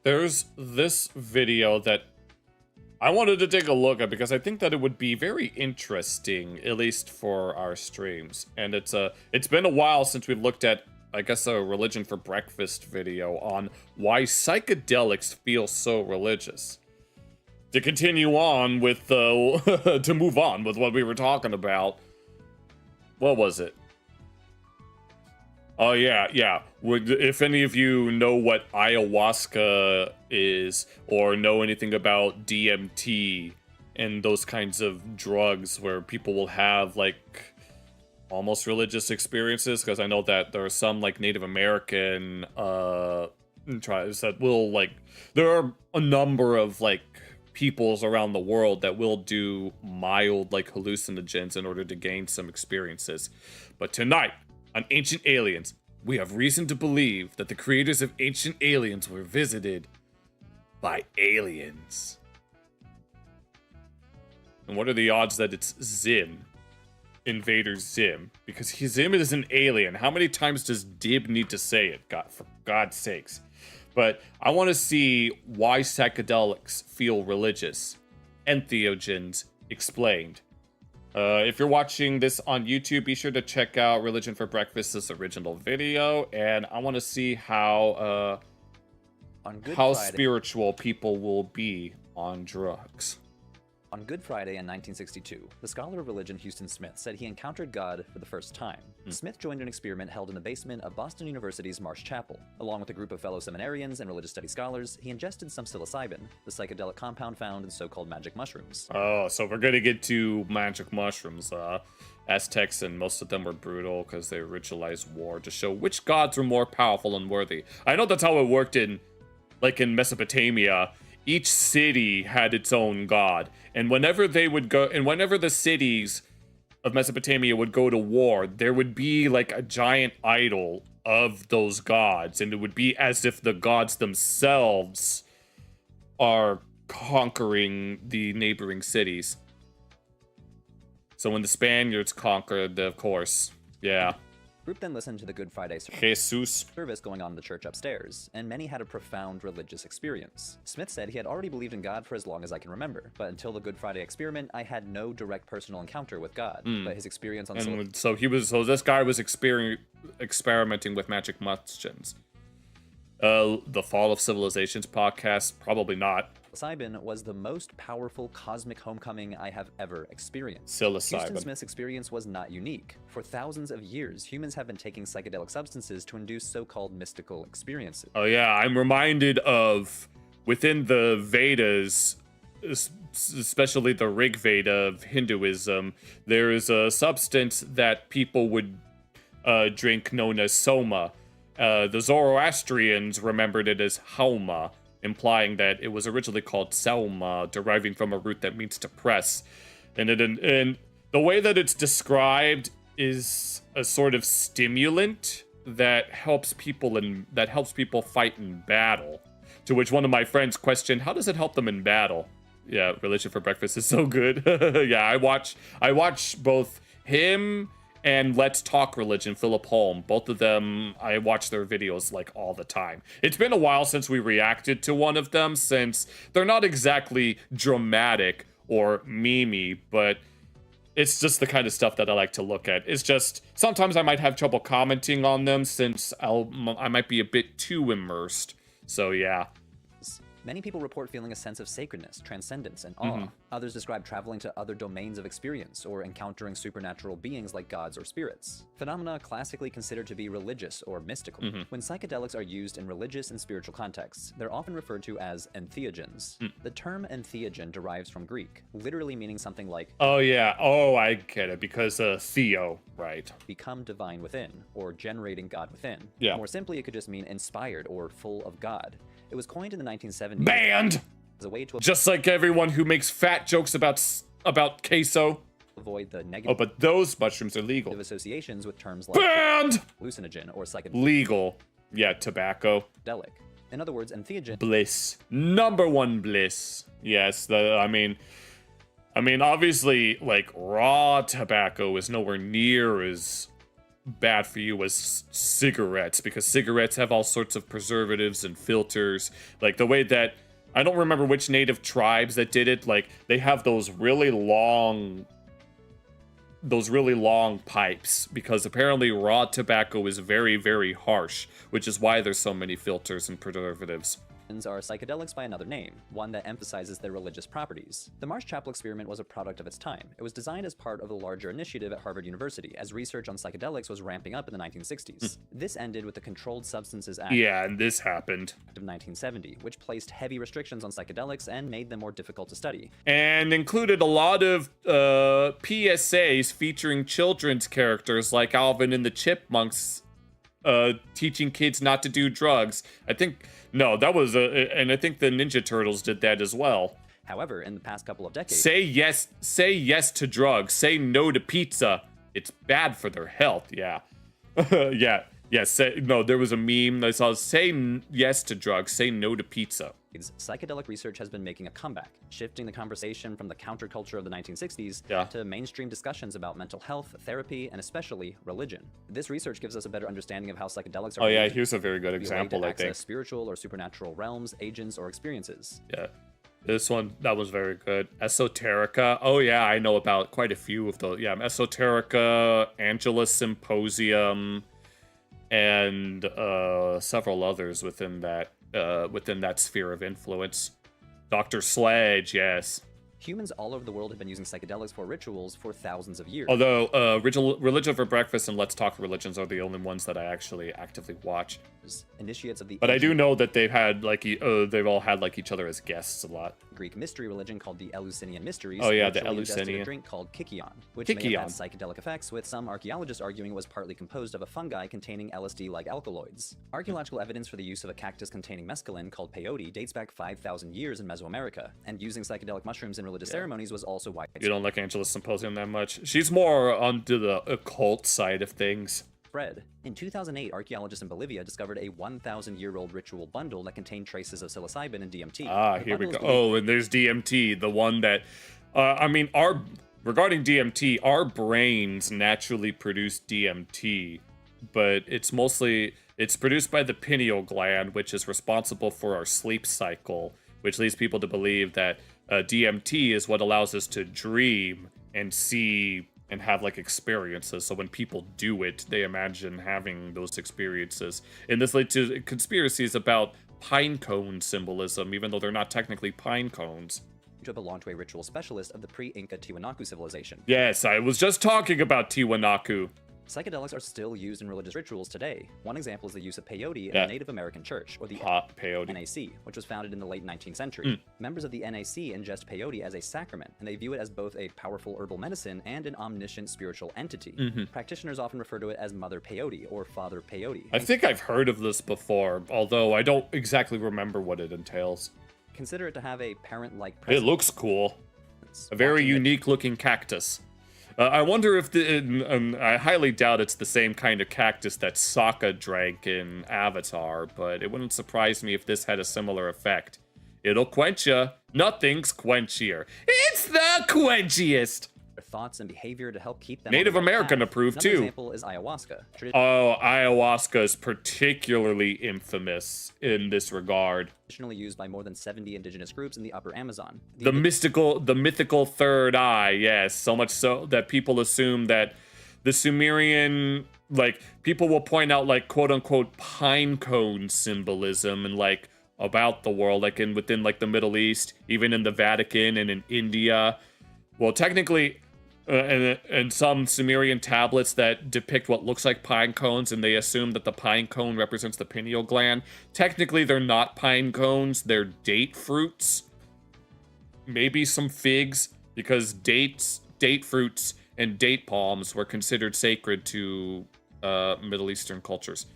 There's this video that I wanted to take a look at because I think that it would be very interesting, at least for our streams. And it's been a while since we've looked at, I guess, a religion for breakfast video on why psychedelics feel so religious. To continue on with to move on with what we were talking about. What was it? Oh, yeah. If any of you know what ayahuasca is, or know anything about DMT and those kinds of drugs where people will have, like, almost religious experiences, because I know that there are some, like, Native American tribes that will, like, there are a number of, like, peoples around the world that will do mild, like, hallucinogens in order to gain some experiences. But tonight, on Ancient Aliens, we have reason to believe that the creators of Ancient Aliens were visited by aliens. And what are the odds that it's Zim? Invader Zim. Because Zim is an alien. How many times does Dib need to say it? God, for God's sakes. But I want to see why psychedelics feel religious. Entheogens explained. If you're watching this on YouTube, be sure to check out Religion for Breakfast's original video, and I want to see how spiritual people will be on drugs. On Good Friday in 1962, the scholar of religion Houston Smith said he encountered God for the first time. Smith joined an experiment held in the basement of Boston University's Marsh Chapel. Along with a group of fellow seminarians and religious studies scholars, he ingested some psilocybin, the psychedelic compound found in so-called magic mushrooms. Oh, so we're gonna get to magic mushrooms. Aztecs, and most of them were brutal because they ritualized war to show which gods were more powerful and worthy. I know that's how it worked in Mesopotamia. Each city had its own god, and whenever the cities of Mesopotamia would go to war, there would be like a giant idol of those gods, and it would be as if the gods themselves are conquering the neighboring cities. So when the Spaniards conquered, of course, yeah. The group then listened to the Good Friday Jesus service going on in the church upstairs, and many had a profound religious experience. Smith said he had already believed in God for as long as I can remember, but until the Good Friday experiment, I had no direct personal encounter with God. But his experience on so this guy was experimenting with magic mushrooms. The Fall of Civilizations podcast, probably not. Psilocybin was the most powerful cosmic homecoming I have ever experienced. Psilocybin. Houston Smith's experience was not unique. For thousands of years, humans have been taking psychedelic substances to induce so-called mystical experiences. Oh yeah, I'm reminded of within the Vedas, especially the Rig Veda of Hinduism, there is a substance that people would drink known as soma. The Zoroastrians remembered it as hauma, implying that it was originally called Selma, deriving from a root that means to press. And the way that it's described is a sort of stimulant that helps people fight in battle. To which one of my friends questioned, how does it help them in battle? Yeah, Religion for Breakfast is so good. Yeah, I watch both him and Let's Talk Religion, Philip Holm. Both of them, I watch their videos like all the time. It's been a while since we reacted to one of them, since they're not exactly dramatic or memey, but it's just the kind of stuff that I like to look at. It's just, sometimes I might have trouble commenting on them since I might be a bit too immersed. So yeah. Many people report feeling a sense of sacredness, transcendence, and awe. Others describe traveling to other domains of experience or encountering supernatural beings like gods or spirits. Phenomena classically considered to be religious or mystical. When psychedelics are used in religious and spiritual contexts, they're often referred to as entheogens. The term entheogen derives from Greek, literally meaning something like, oh yeah, oh I get it, because theo, right? Become divine within, or generating God within. Yeah. More simply, it could just mean inspired or full of God. It was coined in the 1970s. Banned! As a way to just like everyone who makes fat jokes about queso. Avoid the negative. Oh, but those mushrooms are legal. Associations with terms like banned, hallucinogen, or psychedelic. Legal. Yeah, tobacco. In other words, entheogen. Bliss. Number one bliss. Yes, I mean, obviously, like, raw tobacco is nowhere near as bad for you as cigarettes, because cigarettes have all sorts of preservatives and filters. Like the way that, I don't remember which native tribes that did it, like they have those really long pipes, because apparently raw tobacco is very, very harsh, which is why there's so many filters and preservatives. Are psychedelics by another name, one that emphasizes their religious properties. The Marsh Chapel experiment was a product of its time. It was designed as part of a larger initiative at Harvard University, as research on psychedelics was ramping up in the 1960s. This ended with the Controlled Substances Act and this happened of 1970, which placed heavy restrictions on psychedelics and made them more difficult to study. And included a lot of PSAs featuring children's characters like Alvin and the Chipmunks teaching kids not to do drugs. I think and I think the Ninja Turtles did that as well. However, in the past couple of decades, say yes to drugs, say no to pizza. It's bad for their health. Yeah. There was a meme I saw, say yes to drugs, say no to pizza. Psychedelic research has been making a comeback, shifting the conversation from the counterculture of the 1960s to mainstream discussions about mental health, therapy, and especially religion. This research gives us a better understanding of how psychedelics are used here's a very good example, to I think. access spiritual or supernatural realms, agents, or experiences. Yeah. This one, that was very good. Esoterica. Oh yeah, I know about quite a few of those. Yeah, Esoterica, Angelus Symposium, and several others within that sphere of influence. Dr. Sledge, yes. Humans all over the world have been using psychedelics for rituals for thousands of years. Although Religion for Breakfast and Let's Talk Religions are the only ones that I actually actively watch. Initiates of the But I do know that they've had they've all had like each other as guests a lot. Greek mystery religion called the Eleusinian Mysteries. Oh yeah, the ingested Eleusinian. a drink called Kikion, which may have had psychedelic effects, with some archaeologists arguing it was partly composed of a fungi containing LSD-like alkaloids. Archaeological evidence for the use of a cactus containing mescaline called peyote dates back 5,000 years in Mesoamerica, and using psychedelic mushrooms in religious ceremonies was also widespread. You don't like Angelus Symposium that much? She's more onto the occult side of things. In 2008, archaeologists in Bolivia discovered a 1,000-year-old ritual bundle that contained traces of psilocybin and DMT. Here we go. Oh, and there's DMT, the one that, regarding DMT, our brains naturally produce DMT, but it's produced by the pineal gland, which is responsible for our sleep cycle, which leads people to believe that DMT is what allows us to dream and see and have like experiences. So when people do it, they imagine having those experiences. And this led to conspiracies about pine cone symbolism, even though they're not technically pine cones. To belong to a ritual specialist of the pre-Inca Tiwanaku civilization. Yes, I was just talking about Tiwanaku. Psychedelics are still used in religious rituals today. One example is the use of peyote in the Native American Church, or the NAC, which was founded in the late 19th century. Members of the NAC ingest peyote as a sacrament, and they view it as both a powerful herbal medicine and an omniscient spiritual entity. Practitioners often refer to it as Mother Peyote or Father Peyote. I think I've heard of this before, although I don't exactly remember what it entails. Consider it to have a parent-like presence. It looks cool. A very unique-looking cactus. I wonder if I highly doubt it's the same kind of cactus that Sokka drank in Avatar, but it wouldn't surprise me if this had a similar effect. It'll quench ya. Nothing's quenchier. It's the quenchiest! Thoughts and behavior to help keep them Native American approved too. Another example is ayahuasca. Ayahuasca is particularly infamous in this regard. Traditionally used by more than 70 indigenous groups in the upper Amazon. The mythical third eye, yes. So much so that people assume that the Sumerian, like, people will point out, like, quote unquote pine cone symbolism and like about the world, like within like the Middle East, even in the Vatican and in India. Well, technically, and some Sumerian tablets that depict what looks like pine cones, and they assume that the pine cone represents the pineal gland. Technically, they're not pine cones, they're date fruits. Maybe some figs, because date fruits, and date palms were considered sacred to Middle Eastern cultures.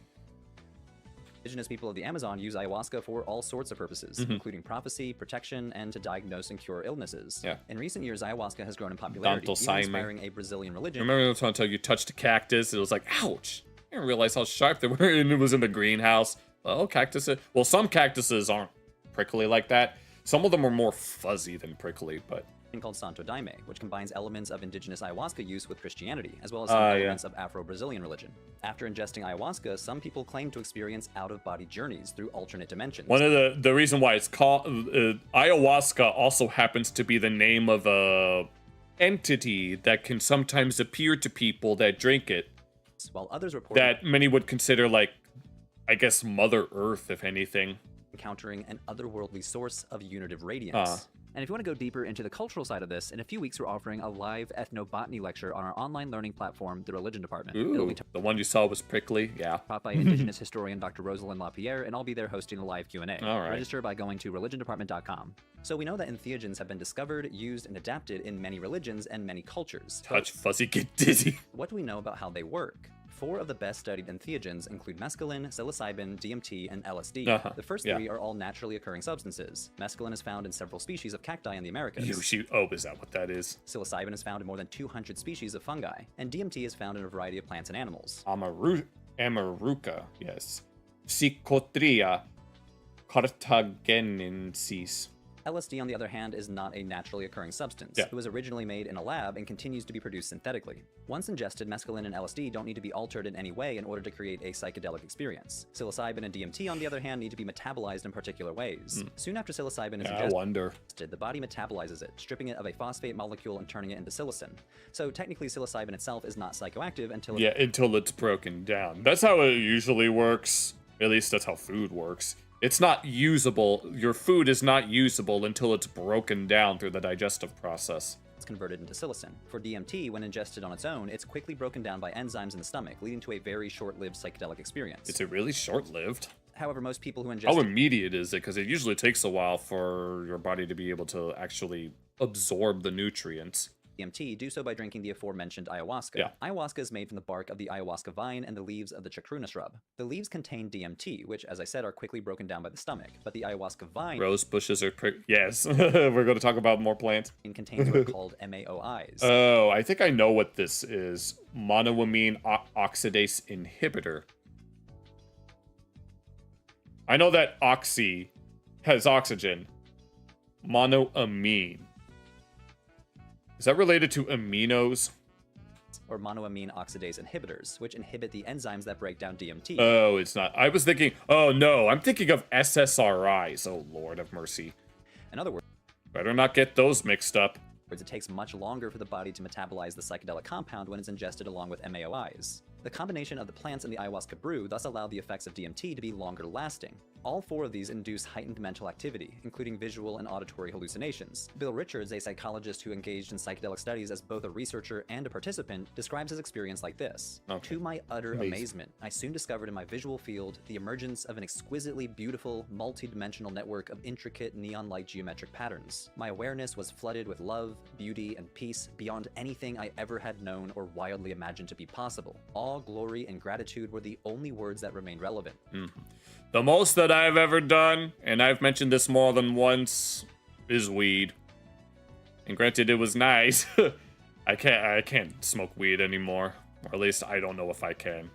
Indigenous people of the Amazon use ayahuasca for all sorts of purposes, including prophecy, protection, and to diagnose and cure illnesses. In recent years, ayahuasca has grown in popularity, even inspiring a Brazilian religion. Remember the time you touched a cactus? It was like, ouch! I didn't realize how sharp they were, and it was in the greenhouse. Oh, cactuses. Well, some cactuses aren't prickly like that. Some of them are more fuzzy than prickly, but called Santo Daime, which combines elements of indigenous ayahuasca use with Christianity, as well as some elements of Afro-Brazilian religion. After ingesting ayahuasca, some people claim to experience out-of-body journeys through alternate dimensions. One of the reason why it's called ayahuasca also happens to be the name of a entity that can sometimes appear to people that drink it. While others report that many would consider like, I guess, Mother Earth, if anything. Encountering an otherworldly source of unitive radiance. And if you want to go deeper into the cultural side of this, in a few weeks we're offering a live ethnobotany lecture on our online learning platform, the Religion Department. Ooh, It'll be the one you saw was prickly, yeah. taught by Indigenous historian Dr. Rosalind LaPierre, and I'll be there hosting a live Q&A. All right. Register by going to religiondepartment.com. So we know that entheogens have been discovered, used, and adapted in many religions and many cultures. Touch fuzzy, get dizzy. What do we know about how they work? 4 of the best studied entheogens include mescaline, psilocybin, DMT, and LSD. The first 3 are all naturally occurring substances. Mescaline is found in several species of cacti in the Americas. Is that what that is? Psilocybin is found in more than 200 species of fungi, and DMT is found in a variety of plants and animals. Amaruca, yes. Psychotria cartagenensis. LSD, on the other hand, is not a naturally occurring substance. It was originally made in a lab and continues to be produced synthetically. Once ingested, mescaline and LSD don't need to be altered in any way in order to create a psychedelic experience. Psilocybin and DMT, on the other hand, need to be metabolized in particular ways. Soon after psilocybin is ingested, the body metabolizes it, stripping it of a phosphate molecule and turning it into psilocin. So technically, psilocybin itself is not psychoactive until until it's broken down. That's how it usually works. At least that's how food works. It's not usable. Your food is not usable until it's broken down through the digestive process. It's converted into psilocin. For DMT, when ingested on its own, it's quickly broken down by enzymes in the stomach, leading to a very short-lived psychedelic experience. Is it really short-lived? However, most people who ingest How immediate is it? Because it usually takes a while for your body to be able to actually absorb the nutrients. DMT do so by drinking the aforementioned ayahuasca. Ayahuasca is made from the bark of the ayahuasca vine and the leaves of the chacruna shrub. The leaves contain DMT, which, as I said, are quickly broken down by the stomach, but the ayahuasca vine... Rose bushes are... Yes, we're going to talk about more plants. ...contains what are called MAOIs. Oh, I think I know what this is. Monoamine oxidase inhibitor. I know that oxy has oxygen. Monoamine. Is that related to aminos? Or monoamine oxidase inhibitors, which inhibit the enzymes that break down DMT. Oh, it's not. I was thinking, oh no, I'm thinking of SSRIs. Oh, Lord of mercy. In other words, better not get those mixed up. It takes much longer for the body to metabolize the psychedelic compound when it's ingested along with MAOIs. The combination of the plants in the ayahuasca brew thus allow the effects of DMT to be longer lasting. All 4 of these induce heightened mental activity, including visual and auditory hallucinations. Bill Richards, a psychologist who engaged in psychedelic studies as both a researcher and a participant, describes his experience like this. To my utter amazement, I soon discovered in my visual field the emergence of an exquisitely beautiful, multi-dimensional network of intricate neon-like geometric patterns. My awareness was flooded with love, beauty, and peace beyond anything I ever had known or wildly imagined to be possible. All glory and gratitude were the only words that remained relevant. The most that I've ever done, and I've mentioned this more than once, is weed. And granted, it was nice. I can't smoke weed anymore. Or at least I don't know if I can.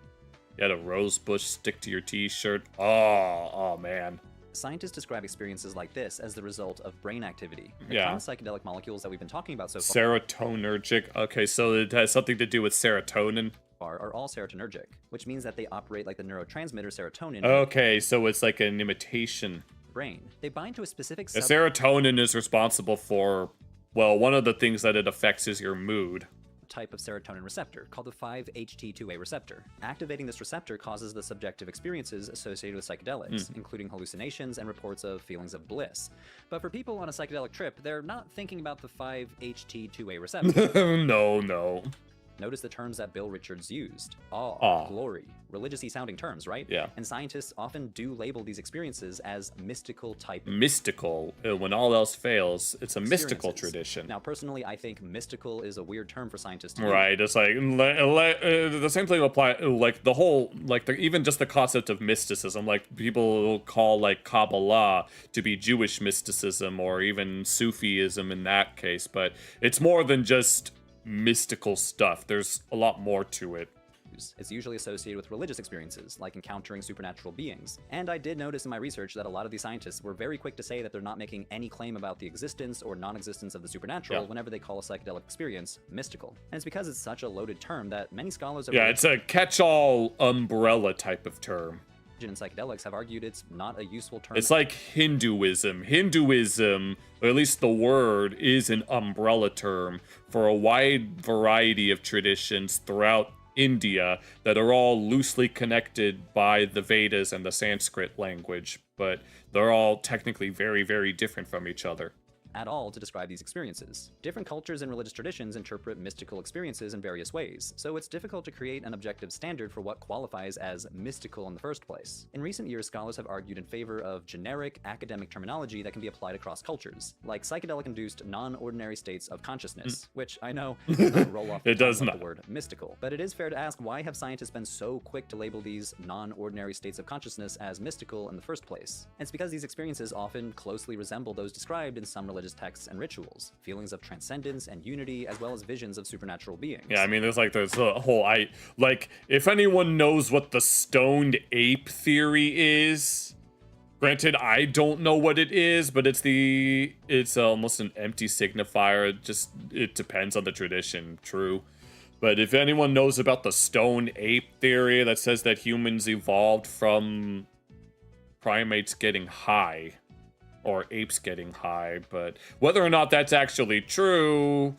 You had a rose bush stick to your t-shirt. Oh man. Scientists describe experiences like this as the result of brain activity. The common psychedelic molecules that we've been talking about so far serotonergic. Okay, so it has something to do with serotonin. Are all serotonergic, which means that they operate like the neurotransmitter serotonin. Okay, so it's like an imitation. Brain. They bind to a specific serotonin is responsible for, well, one of the things that it affects is your mood. Type of serotonin receptor called the 5-HT2A receptor. Activating this receptor causes the subjective experiences associated with psychedelics, including hallucinations and reports of feelings of bliss. But for people on a psychedelic trip, they're not thinking about the 5-HT2A receptor. No. Notice the terms that Bill Richards used. Awe, glory, religious-y sounding terms, right? Yeah. And scientists often do label these experiences as mystical type. Mystical. When all else fails, it's a mystical tradition. Now, personally, I think mystical is a weird term for scientists to use. It's like, the same thing apply, like the whole, like even just the concept of mysticism, like people will call like Kabbalah to be Jewish mysticism or even Sufism in that case, but it's more than just mystical stuff. There's a lot more to it. use. It's usually associated with religious experiences, like encountering supernatural beings. And I did notice in my research that a lot of these scientists were very quick to say that they're not making any claim about the existence or non-existence of the supernatural whenever they call a psychedelic experience mystical. And it's because it's such a loaded term that many scholars have it's a catch-all umbrella type of term. And psychedelics have argued it's not a useful term. It's like Hinduism. Hinduism, or at least the word, is an umbrella term for a wide variety of traditions throughout India that are all loosely connected by the Vedas and the Sanskrit language, but they're all technically very, very different from each other. At all to describe these experiences. Different cultures and religious traditions interpret mystical experiences in various ways, so it's difficult to create an objective standard for what qualifies as mystical in the first place. In recent years, scholars have argued in favor of generic academic terminology that can be applied across cultures, like psychedelic-induced non-ordinary states of consciousness, which I know does not roll off the word mystical. But it is fair to ask, why have scientists been so quick to label these non-ordinary states of consciousness as mystical in the first place? And it's because these experiences often closely resemble those described in some religious texts and rituals, feelings of transcendence and unity, as well as visions of supernatural beings. Yeah, I mean, there's a whole, if anyone knows what the stoned ape theory is, granted, I don't know what it is, but it's almost an empty signifier. It depends on the tradition, true. But if anyone knows about the stoned ape theory that says that humans evolved from primates getting high, or apes getting high, but whether or not that's actually true,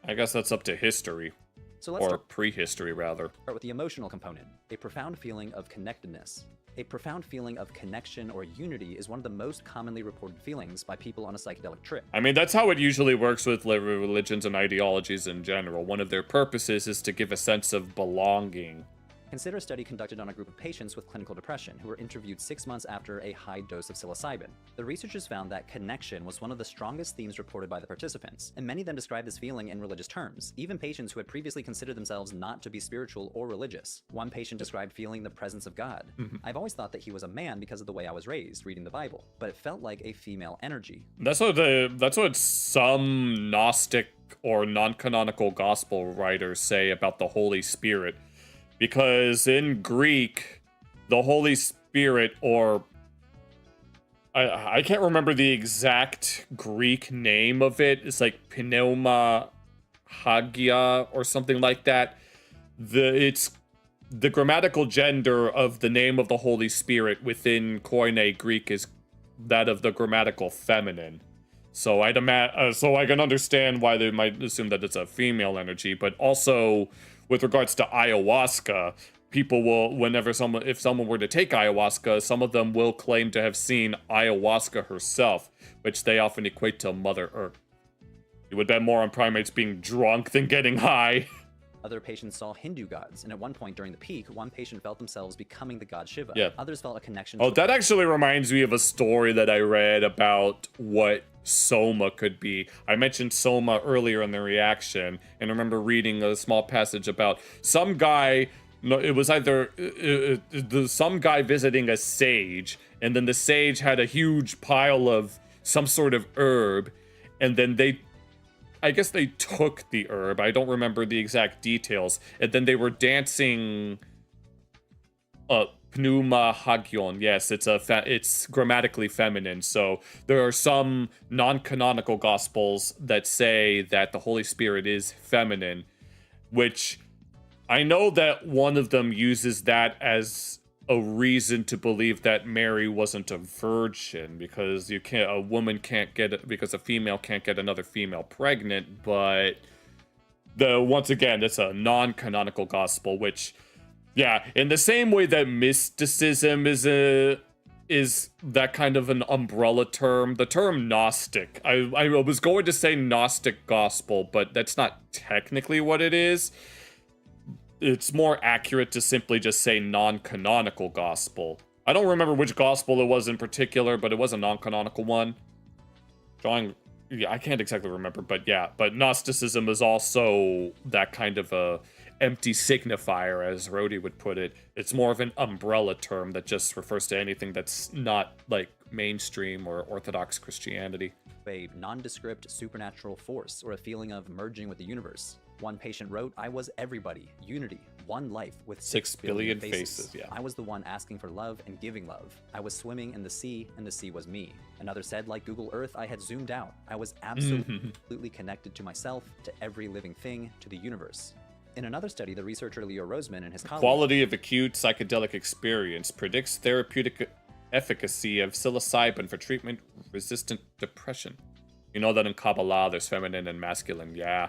I guess that's up to history. So let's prehistory, rather. Start with the emotional component, a profound feeling of connectedness. A profound feeling of connection or unity is one of the most commonly reported feelings by people on a psychedelic trip. I mean, that's how it usually works with religions and ideologies in general. One of their purposes is to give a sense of belonging. Consider a study conducted on a group of patients with clinical depression who were interviewed 6 months after a high dose of psilocybin. The researchers found that connection was one of the strongest themes reported by the participants, and many of them described this feeling in religious terms, even patients who had previously considered themselves not to be spiritual or religious. One patient described feeling the presence of God. I've always thought that he was a man because of the way I was raised, reading the Bible, but it felt like a female energy. That's what some Gnostic or non-canonical gospel writers say about the Holy Spirit. Because in Greek, the Holy Spirit, or I can't remember the exact Greek name of it. It's like pneuma hagia or something like that. It's the grammatical gender of the name of the Holy Spirit within Koine Greek is that of the grammatical feminine. So I can understand why they might assume that it's a female energy, but also with regards to ayahuasca, people will, if someone were to take ayahuasca, some of them will claim to have seen ayahuasca herself, which they often equate to Mother Earth. You would bet more on primates being drunk than getting high. Other patients saw Hindu gods, and at one point during the peak, one patient felt themselves becoming the god Shiva. Yeah. Others felt a connection to that actually reminds me of a story that I read about what Soma could be. I mentioned Soma earlier in the reaction, and I remember reading a small passage about some guy. No, it was either some guy visiting a sage, and then the sage had a huge pile of some sort of herb, and then I guess they took the herb. I don't remember the exact details. And then they were dancing pneuma hagion. Yes, it's grammatically feminine. So there are some non-canonical gospels that say that the Holy Spirit is feminine, which I know that one of them uses that as a reason to believe that Mary wasn't a virgin, because a female can't get another female pregnant. But once again, it's a non-canonical gospel, which, yeah, in the same way that mysticism is that kind of an umbrella term. The term Gnostic, I was going to say Gnostic gospel, but that's not technically what it is. It's more accurate to simply just say non-canonical gospel. I don't remember which gospel it was in particular, but it was a non-canonical one. I can't exactly remember, but yeah. But Gnosticism is also that kind of a empty signifier, as Rhodey would put it. It's more of an umbrella term that just refers to anything that's not like mainstream or Orthodox Christianity. A nondescript supernatural force or a feeling of merging with the universe. One patient wrote, "I was everybody, unity, one life with 6 billion faces, yeah. I was the one asking for love and giving love. I was swimming in the sea, and the sea was me. Another said, like Google Earth, I had zoomed out. I was absolutely connected to myself, to every living thing, to the universe. In another study, the researcher Leo Roseman and his colleagues... Quality of acute psychedelic experience predicts therapeutic efficacy of psilocybin for treatment-resistant depression. You know that in Kabbalah, there's feminine and masculine, yeah.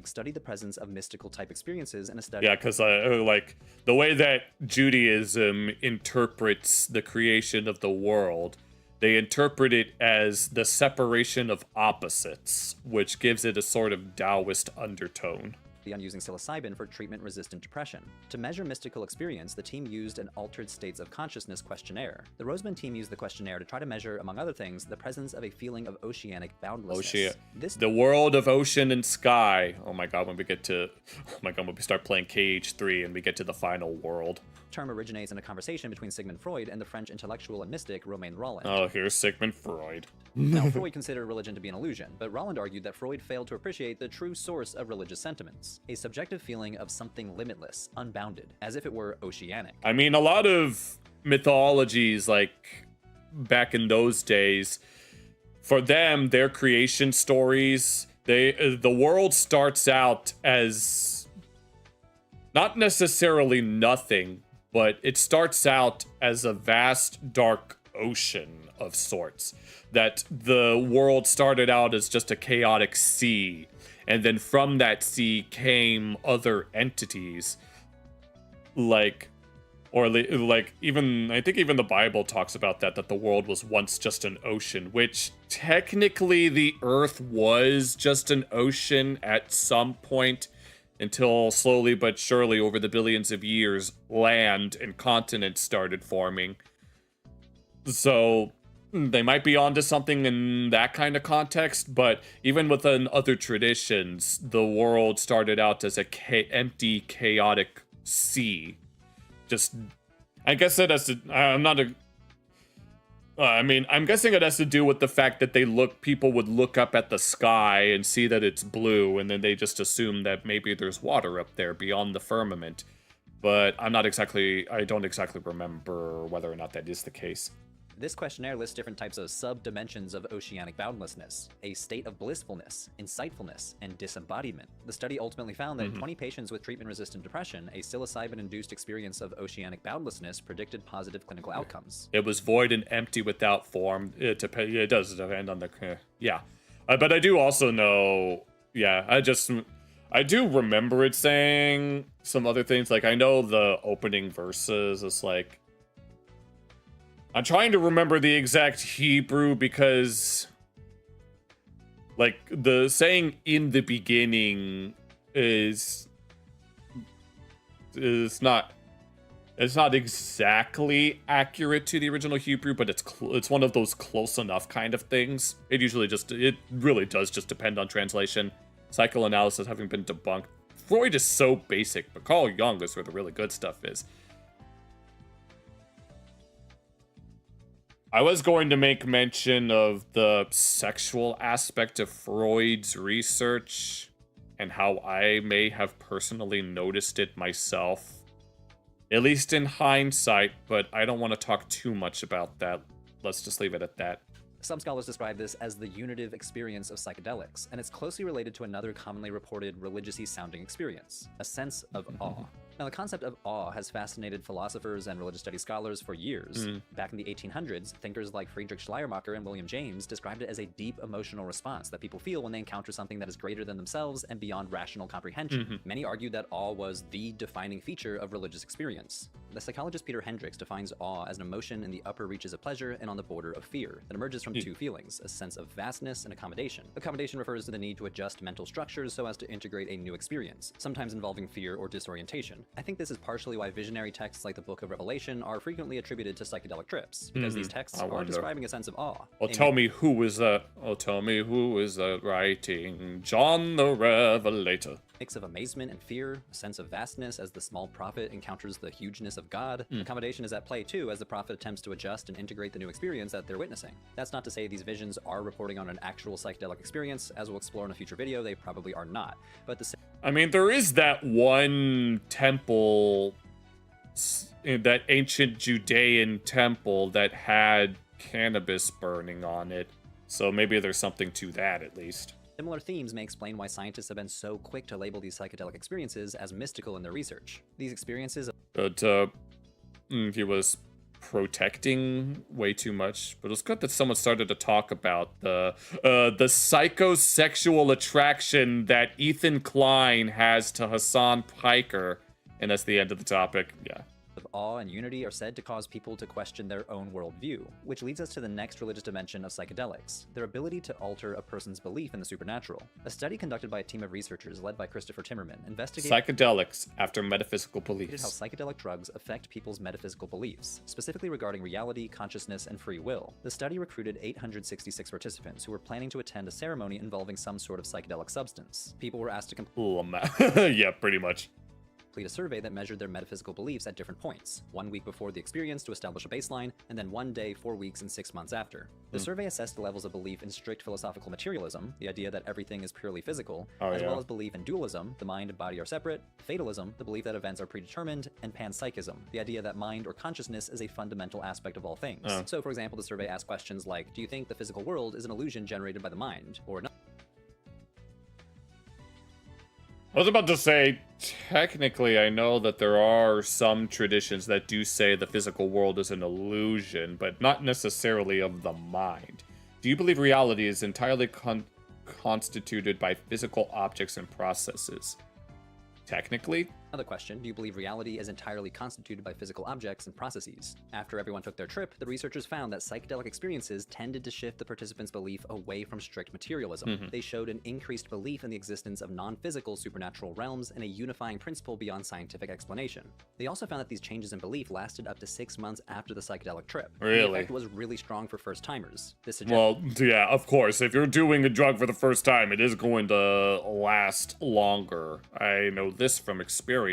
Studied the presence of mystical type experiences in a study. Yeah, because like the way that Judaism interprets the creation of the world, they interpret it as the separation of opposites, which gives it a sort of Taoist undertone. On using psilocybin for treatment-resistant depression. To measure mystical experience, the team used an altered states of consciousness questionnaire. The Roseman team used the questionnaire to try to measure, among other things, the presence of a feeling of oceanic boundlessness. The world of ocean and sky. Oh my god, when we start playing KH3 and we get to the final world. Term originates in a conversation between Sigmund Freud and the French intellectual and mystic Romain Rolland. Oh, here's Sigmund Freud. Now, Freud considered religion to be an illusion, but Rolland argued that Freud failed to appreciate the true source of religious sentiments, a subjective feeling of something limitless, unbounded, as if it were oceanic. I mean, a lot of mythologies, like back in those days, for them, their creation stories, the world starts out as not necessarily nothing, but it starts out as a vast, dark ocean of sorts. That the world started out as just a chaotic sea, and then from that sea came other entities, like even I think even the Bible talks about that the world was once just an ocean, which technically the Earth was just an ocean at some point, until slowly but surely over the billions of years, land and continents started forming. So they might be onto something in that kind of context, but even within other traditions, the world started out as a empty, chaotic sea. Just, I guess it has to, I'm guessing it has to do with the fact that people would look up at the sky and see that it's blue, and then they just assume that maybe there's water up there beyond the firmament. But I don't exactly remember whether or not that is the case. This questionnaire lists different types of sub-dimensions of oceanic boundlessness, a state of blissfulness, insightfulness, and disembodiment. The study ultimately found that in 20 patients with treatment-resistant depression, a psilocybin-induced experience of oceanic boundlessness predicted positive clinical outcomes. It was void and empty without form. It does depend on the... Yeah. But I do also know... Yeah, I do remember it saying some other things. Like, I know the opening verses is like... I'm trying to remember the exact Hebrew because, like, the saying "in the beginning" is not exactly accurate to the original Hebrew, but it's one of those close enough kind of things. It really does just depend on translation. Psychoanalysis having been debunked. Freud is so basic, but Carl Jung is where the really good stuff is. I was going to make mention of the sexual aspect of Freud's research and how I may have personally noticed it myself, at least in hindsight, but I don't want to talk too much about that. Let's just leave it at that. Some scholars describe this as the unitive experience of psychedelics, and it's closely related to another commonly reported religiously sounding experience, a sense of awe. Now, the concept of awe has fascinated philosophers and religious studies scholars for years. Back in the 1800s, thinkers like Friedrich Schleiermacher and William James described it as a deep emotional response that people feel when they encounter something that is greater than themselves and beyond rational comprehension. Many argued that awe was the defining feature of religious experience. The psychologist Peter Hendricks defines awe as an emotion in the upper reaches of pleasure and on the border of fear that emerges from two feelings, a sense of vastness and accommodation. Accommodation refers to the need to adjust mental structures so as to integrate a new experience, sometimes involving fear or disorientation. I think this is partially why visionary texts like the Book of Revelation are frequently attributed to psychedelic trips, because these texts are describing a sense of awe. Tell me who is that writing? John the Revelator. mix of amazement and fear, a sense of vastness as the small prophet encounters the hugeness of God. Accommodation is at play too, as the prophet attempts to adjust and integrate the new experience that they're witnessing. That's not to say these visions are reporting on an actual psychedelic experience. As we'll explore in a future video, they probably are not. But I mean, there is that one temple, that ancient Judean temple that had cannabis burning on it. So maybe there's something to that, at least. Similar themes may explain why scientists have been so quick to label these psychedelic experiences as mystical in their research. These experiences... But he was protecting way too much. But it was good that someone started to talk about the psychosexual attraction that Ethan Klein has to Hassan Piker. And that's the end of the topic. Yeah. Of awe and unity are said to cause people to question their own worldview, which leads us to the next religious dimension of psychedelics, their ability to alter a person's belief in the supernatural. A study conducted by a team of researchers led by Christopher Timmerman investigated psychedelics after metaphysical how beliefs. psychedelic drugs affect people's metaphysical beliefs, specifically regarding reality, consciousness, and free will. The study recruited 866 participants who were planning to attend a ceremony involving some sort of psychedelic substance. People were asked to Yeah, pretty much. complete a survey that measured their metaphysical beliefs at different points, 1 week before the experience to establish a baseline, and then 1 day, 4 weeks, and 6 months after. The survey assessed the levels of belief in strict philosophical materialism, the idea that everything is purely physical, as well as belief in dualism, the mind and body are separate, fatalism, the belief that events are predetermined, and panpsychism, the idea that mind or consciousness is a fundamental aspect of all things. So, for example, the survey asked questions like, do you think the physical world is an illusion generated by the mind, or not? I was about to say, technically, I know that there are some traditions that do say the physical world is an illusion, but not necessarily of the mind. Do you believe reality is entirely constituted by physical objects and processes? Technically? Another question, do you believe reality is entirely constituted by physical objects and processes? After everyone took their trip, the researchers found that psychedelic experiences tended to shift the participants' belief away from strict materialism. They showed an increased belief in the existence of non-physical supernatural realms and a unifying principle beyond scientific explanation. They also found that these changes in belief lasted up to 6 months after the psychedelic trip. Really? The effect was really strong for first-timers. This Well, yeah, of course. If you're doing a drug for the first time, it is going to last longer. I know this from experience.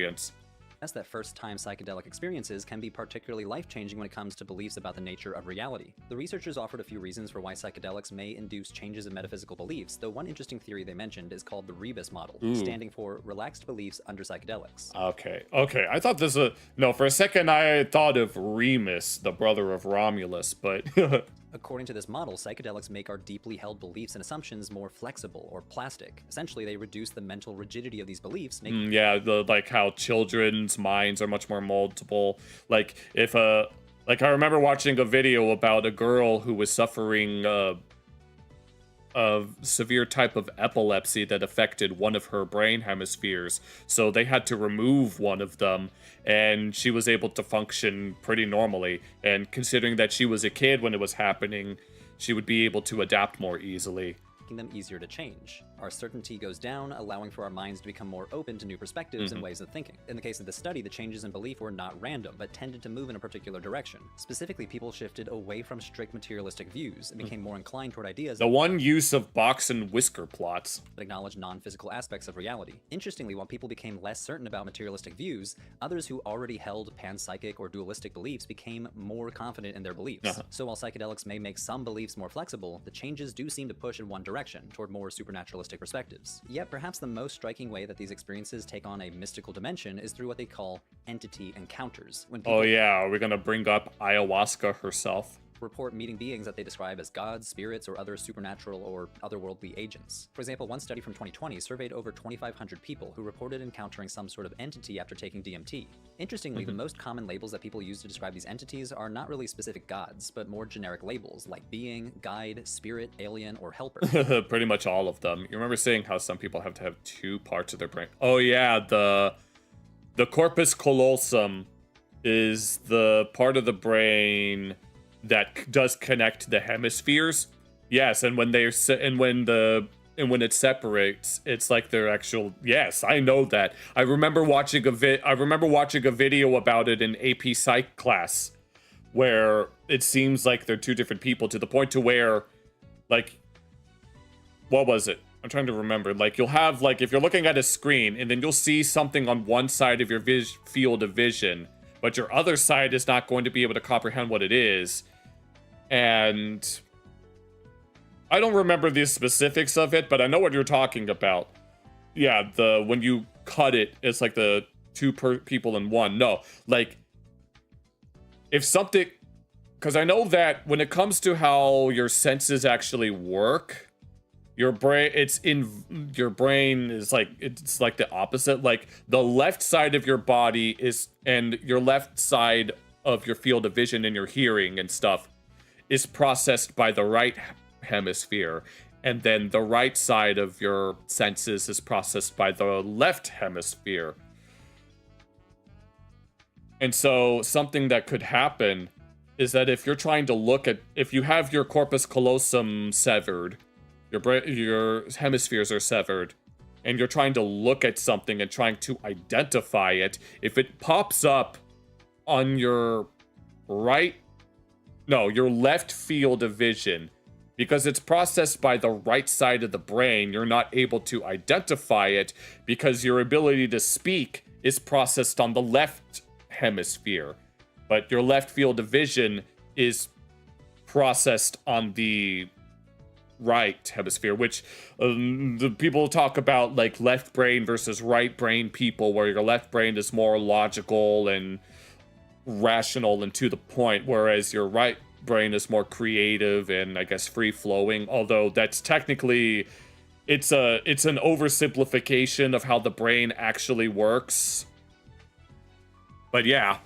That first-time psychedelic experiences can be particularly life-changing when it comes to beliefs about the nature of reality. The researchers offered a few reasons for why psychedelics may induce changes in metaphysical beliefs, though one interesting theory they mentioned is called the Rebus model, standing for relaxed beliefs under psychedelics. Okay. I thought this was... No, for a second I thought of Remus, the brother of Romulus, but... According to this model, psychedelics make our deeply held beliefs and assumptions more flexible or plastic. Essentially, they reduce the mental rigidity of these beliefs, making like how children's minds are much more moldable. Like if I remember watching a video about a girl who was suffering a severe type of epilepsy that affected one of her brain hemispheres. So they had to remove one of them, and she was able to function pretty normally. And considering that she was a kid when it was happening, she would be able to adapt more easily. Them easier to change. Our certainty goes down, allowing for our minds to become more open to new perspectives and ways of thinking. In the case of the study, the changes in belief were not random, but tended to move in a particular direction. Specifically, people shifted away from strict materialistic views and became more inclined toward ideas The one use of box and whisker plots that acknowledge non-physical aspects of reality. Interestingly, while people became less certain about materialistic views, others who already held panpsychic or dualistic beliefs became more confident in their beliefs. So while psychedelics may make some beliefs more flexible, the changes do seem to push in one direction, toward more supernaturalistic perspectives. Yet perhaps the most striking way that these experiences take on a mystical dimension is through what they call entity encounters. When people are we gonna bring up ayahuasca herself? report meeting beings that they describe as gods, spirits, or other supernatural or otherworldly agents. For example, one study from 2020 surveyed over 2,500 people who reported encountering some sort of entity after taking DMT. Interestingly, the most common labels that people use to describe these entities are not really specific gods, but more generic labels like being, guide, spirit, alien, or helper. Pretty much all of them. You remember saying how some people have to have 2 parts of their brain? Oh yeah, the corpus callosum is the part of the brain that does connect the hemispheres. Yes, and when when it separates, it's like their actual. Yes, I know that. I remember watching a video about it in AP Psych class, where it seems like they're 2 different people to the point to where, like, what was it? I'm trying to remember. Like, you'll have, like, if you're looking at a screen, and then you'll see something on one side of your field of vision, but your other side is not going to be able to comprehend what it is. And I don't remember the specifics of it, but I know what you're talking about. Yeah, when you cut it, it's like the two people in one. No, like, if something... Because I know that when it comes to how your senses actually work... Your brain is like, it's like the opposite. Like, the left side of your body and your left side of your field of vision and your hearing and stuff is processed by the right hemisphere. And then the right side of your senses is processed by the left hemisphere. And so something that could happen is that if you're trying to if you have your corpus callosum severed, your hemispheres are severed, and you're trying to look at something and trying to identify it, if it pops up on your left field of vision, because it's processed by the right side of the brain, you're not able to identify it because your ability to speak is processed on the left hemisphere, but your left field of vision is processed on the right hemisphere, which the people talk about, like, left brain versus right brain people, where your left brain is more logical and rational and to the point, whereas your right brain is more creative and, I guess, free-flowing, although that's technically, it's an oversimplification of how the brain actually works. But yeah.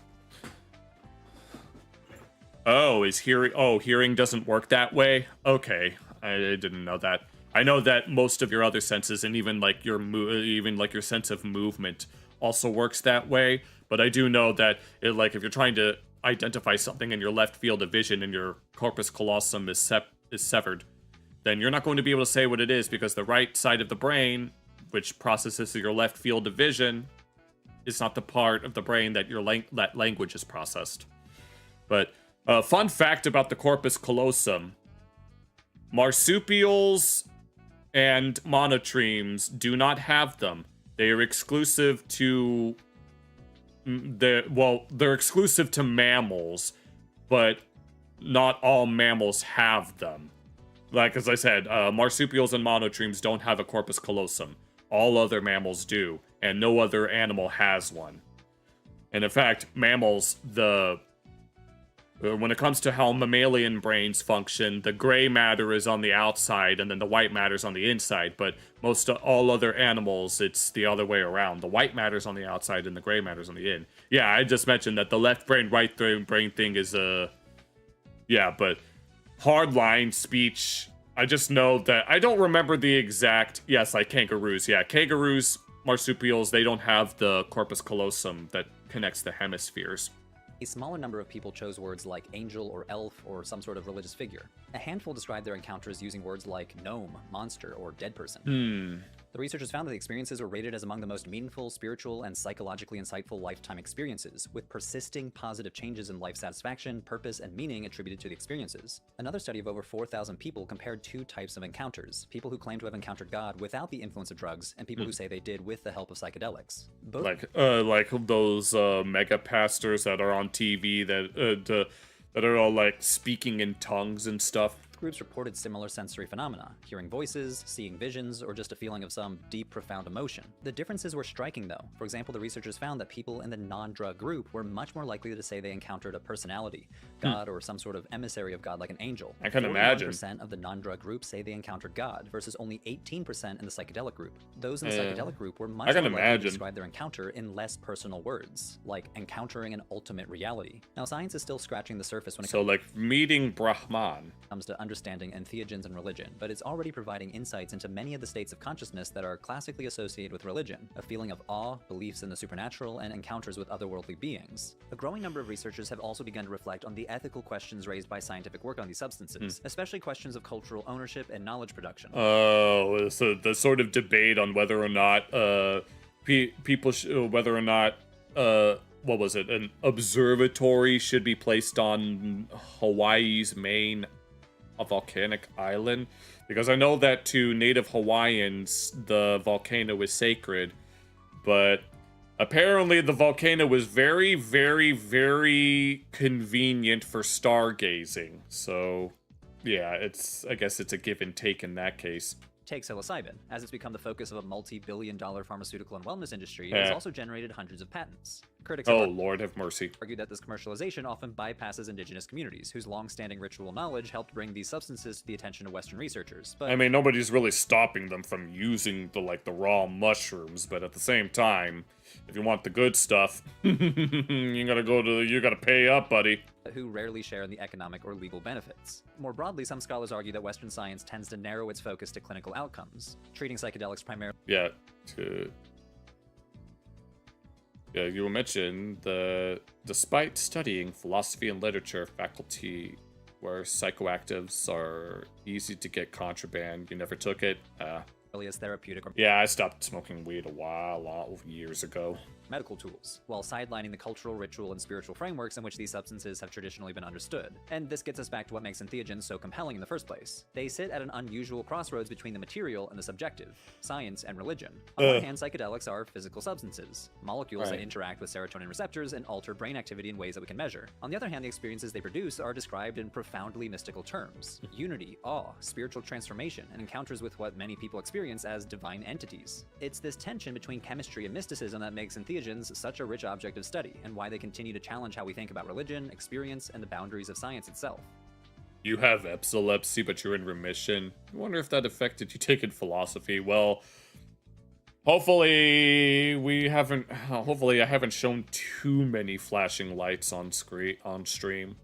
Hearing doesn't work that way? Okay. I didn't know that. I know that most of your other senses, and even like your sense of movement, also works that way. But I do know that if you're trying to identify something in your left field of vision and your corpus callosum is severed, then you're not going to be able to say what it is, because the right side of the brain, which processes your left field of vision, is not the part of the brain that that language is processed. But fun fact about the corpus callosum. Marsupials and monotremes do not have them. They are exclusive to... they're exclusive to mammals, but not all mammals have them. Like, as I said, marsupials and monotremes don't have a corpus callosum. All other mammals do, and no other animal has one. And in fact, mammals, when it comes to how mammalian brains function, the gray matter is on the outside and then the white matter is on the inside. But all other animals, it's the other way around. The white matter is on the outside and the gray matter is on the in. Yeah, I just mentioned that the left brain, right brain thing is but hardline speech. I just know that I don't remember the exact. Yes, like kangaroos. Yeah, kangaroos, marsupials, they don't have the corpus callosum that connects the hemispheres. A smaller number of people chose words like angel or elf or some sort of religious figure. A handful described their encounters using words like gnome, monster, or dead person. The researchers found that the experiences were rated as among the most meaningful, spiritual, and psychologically insightful lifetime experiences, with persisting positive changes in life satisfaction, purpose, and meaning attributed to the experiences. Another study of over 4,000 people compared two types of encounters: people who claim to have encountered God without the influence of drugs, and people who say they did with the help of psychedelics. Both like those mega pastors that are on TV that are all like speaking in tongues and stuff. groups reported similar sensory phenomena, hearing voices, seeing visions, or just a feeling of some deep, profound emotion. The differences were striking though. For example, the researchers found that people in the non-drug group were much more likely to say they encountered a personality, God, or some sort of emissary of God like an angel. I can imagine. 41% of the non-drug group say they encountered God, versus only 18% in the psychedelic group. Those in the psychedelic group were much more likely to describe their encounter in less personal words, like encountering an ultimate reality. Now, science is still scratching the surface when it like meeting Brahman comes to understanding entheogens and religion, but it's already providing insights into many of the states of consciousness that are classically associated with religion: a feeling of awe, beliefs in the supernatural, and encounters with otherworldly beings. A growing number of researchers have also begun to reflect on the ethical questions raised by scientific work on these substances, especially questions of cultural ownership and knowledge production. Oh, so the sort of debate on whether or not what was it? An observatory should be placed on Hawaii's main a volcanic island? Because I know that to native Hawaiians, the volcano is sacred, but apparently the volcano was very, very, very convenient for stargazing. So, yeah, I guess it's a give and take in that case. Take psilocybin. As it's become the focus of a multi-billion-dollar pharmaceutical and wellness industry, it has also generated hundreds of patents. Critics have Lord have mercy. argued that this commercialization often bypasses indigenous communities, whose long-standing ritual knowledge helped bring these substances to the attention of Western researachers. But I mean, nobody's really stopping them from using the raw mushrooms, but at the same time, if you want the good stuff, you gotta pay up, buddy. Who rarely share in the economic or legal benefits. More broadly, some scholars argue that Western science tends to narrow its focus to clinical outcomes, treating psychedelics primarily. Yeah, you mentioned despite studying philosophy and literature faculty where psychoactives are easy to get contraband, you never took it. As therapeutic or Yeah, I stopped smoking weed a lot of years ago. medical tools, while sidelining the cultural, ritual, and spiritual frameworks in which these substances have traditionally been understood. And this gets us back to what makes entheogens so compelling in the first place. They sit at an unusual crossroads between the material and the subjective, science and religion. On one hand, psychedelics are physical substances, molecules that interact with serotonin receptors and alter brain activity in ways that we can measure. On the other hand, the experiences they produce are described in profoundly mystical terms. Unity, awe, spiritual transformation, and encounters with what many people experience as divine entities. It's this tension between chemistry and mysticism that makes entheogens such a rich object of study, and why they continue to challenge how we think about religion, experience, and the boundaries of science itself. You have epilepsy, but you're in remission. I wonder if that affected you taking philosophy. Well, hopefully I haven't shown too many flashing lights on stream.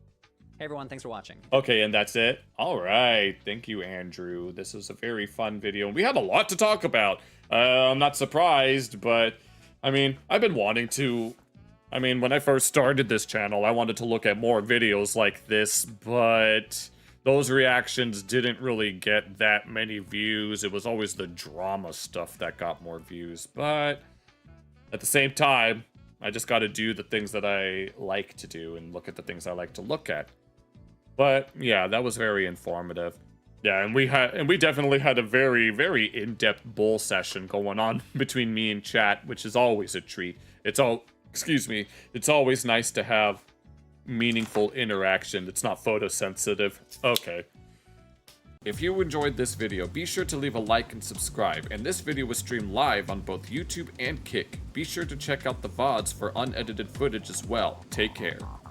Hey everyone, thanks for watching. Okay, and that's it? Alright, thank you, Andrew. This was a very fun video. We had a lot to talk about. I'm not surprised, but I mean, I've been wanting to... I mean, when I first started this channel, I wanted to look at more videos like this, but those reactions didn't really get that many views. It was always the drama stuff that got more views, but at the same time, I just gotta do the things that I like to do and look at the things I like to look at. But yeah, that was very informative. Yeah, and we definitely had a very, very in-depth bull session going on between me and chat, which is always a treat. It's always nice to have meaningful interaction. It's not photosensitive. Okay. If you enjoyed this video, be sure to leave a like and subscribe. And this video was streamed live on both YouTube and Kick. Be sure to check out the VODs for unedited footage as well. Take care.